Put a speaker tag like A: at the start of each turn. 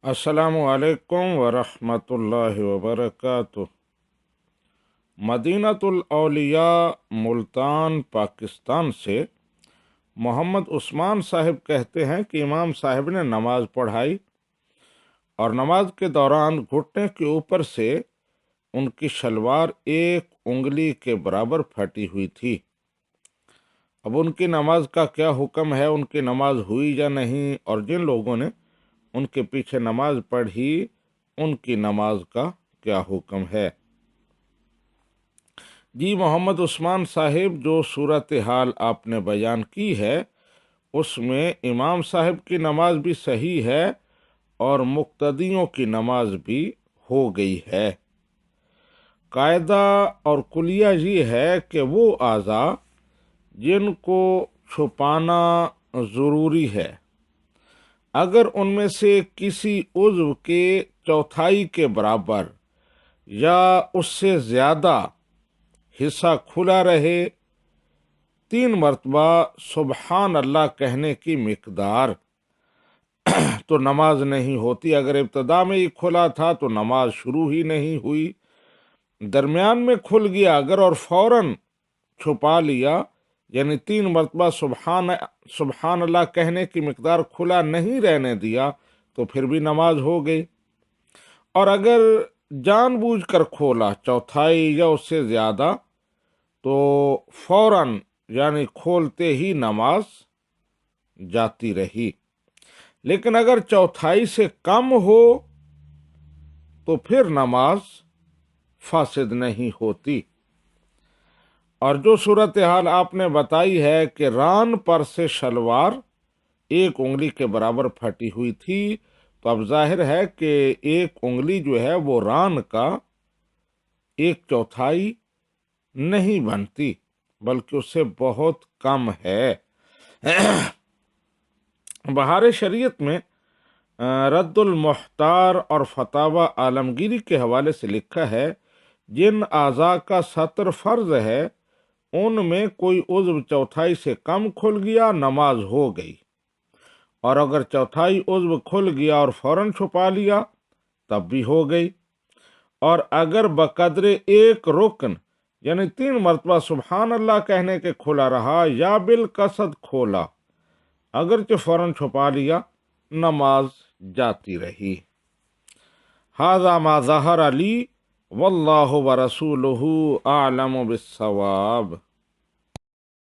A: अस्सलामु अलैकुम वरहमतुल्लाहि वबरकातुह। मदीनतुल औलिया मुल्तान पाकिस्तान से मोहम्मद उस्मान साहिब कहते हैं कि इमाम साहिब ने नमाज पढ़ाई और नमाज के दौरान घुटने के ऊपर से उनकी शलवार एक उंगली के बराबर फटी हुई थी। अब उनकी नमाज का क्या हुक्म है, उनकी नमाज हुई या नहीं, और जिन लोगों ने उनके पीछे नमाज पढ़ी उनकी नमाज का क्या हुक्म है। जी मोहम्मद उस्मान साहिब, जो सूरत हाल आपने बयान की है उसमें इमाम साहिब की नमाज भी सही है और मुक्तदियों की नमाज भी हो गई है। कायदा और कुलिया ये है कि वो आज़ा जिनको छुपाना ज़रूरी है, अगर उनमें से किसी उज़्व के चौथाई के बराबर या उससे ज़्यादा हिस्सा खुला रहे, 3 मरतबा सुबहान अल्लाह कहने की मिकदार, तो नमाज नहीं होती। अगर इब्तदा में ही खुला था तो नमाज शुरू ही नहीं हुई। दरमियान में खुल गया अगर और फौरन छुपा लिया, यानी 3 मरतबा सुबहान अल्लाह कहने की मिकदार खुला नहीं रहने दिया, तो फिर भी नमाज हो गई। और अगर जानबूझकर खोला, चौथाई या उससे ज़्यादा, तो फौरन यानी खोलते ही नमाज जाती रही। लेकिन अगर चौथाई से कम हो तो फिर नमाज फासिद नहीं होती। और जो सूरत हाल आपने बताई है कि रान पर से शलवार एक उंगली के बराबर फटी हुई थी, तो अब जाहिर है कि एक उंगली जो है वो रान का 1/4 नहीं बनती, बल्कि उससे बहुत कम है। बहार शरीयत में रद्दुल मुख्तार और फतावा आलमगीरी के हवाले से लिखा है, जिन आज़ा का सत्र फर्ज है उनमें कोई उज़्व चौथाई से कम खुल गया, नमाज हो गई। और अगर चौथाई उज़्व खुल गया और फौरन छुपा लिया तब भी हो गई। और अगर बकदरे एक रुकन यानी 3 मरतबा सुबहान अल्लाह कहने के खुला रहा या बिलकसद खोला, अगरचे फौरन छुपा लिया, नमाज जाती रही। हाज़ा मा ज़हर अली वल्लाहु व रसूलुहु आलमु बिस्सवाब।